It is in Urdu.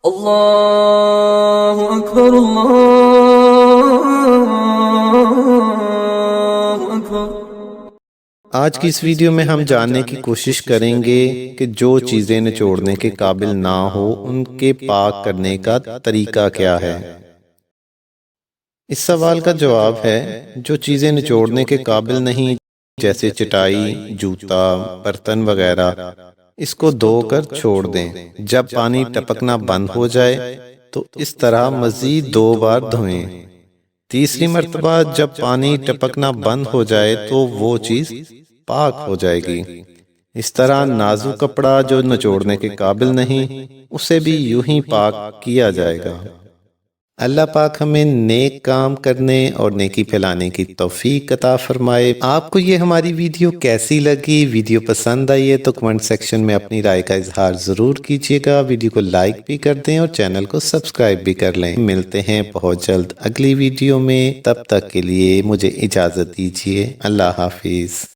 اللہ اکبر اللہ اکبر۔ آج کی اس ویڈیو میں ہم جاننے کی کوشش کریں گے کہ جو چیزیں نچوڑنے کے قابل نہ ہو ان کے پاک کرنے کا طریقہ کیا ہے۔ اس سوال کا جواب ہے جو چیزیں نچوڑنے کے قابل نہیں جیسے چٹائی، جوتا، برتن وغیرہ، اس کو دھو کر چھوڑ دیں۔ جب پانی ٹپکنا بند ہو جائے تو اس طرح مزید 2 بار دھوئیں۔ تیسری مرتبہ جب پانی ٹپکنا بند ہو جائے تو وہ چیز پاک ہو جائے گی۔ اس طرح نازک کپڑا جو نچوڑنے کے قابل نہیں اسے بھی یوں ہی پاک کیا جائے گا۔ اللہ پاک ہمیں نیک کام کرنے اور نیکی پھیلانے کی توفیق عطا فرمائے۔ آپ کو یہ ہماری ویڈیو کیسی لگی؟ ویڈیو پسند آئی ہے تو کمنٹ سیکشن میں اپنی رائے کا اظہار ضرور کیجیے گا۔ ویڈیو کو لائک بھی کر دیں اور چینل کو سبسکرائب بھی کر لیں۔ ملتے ہیں بہت جلد اگلی ویڈیو میں، تب تک کے لیے مجھے اجازت دیجیے۔ اللہ حافظ۔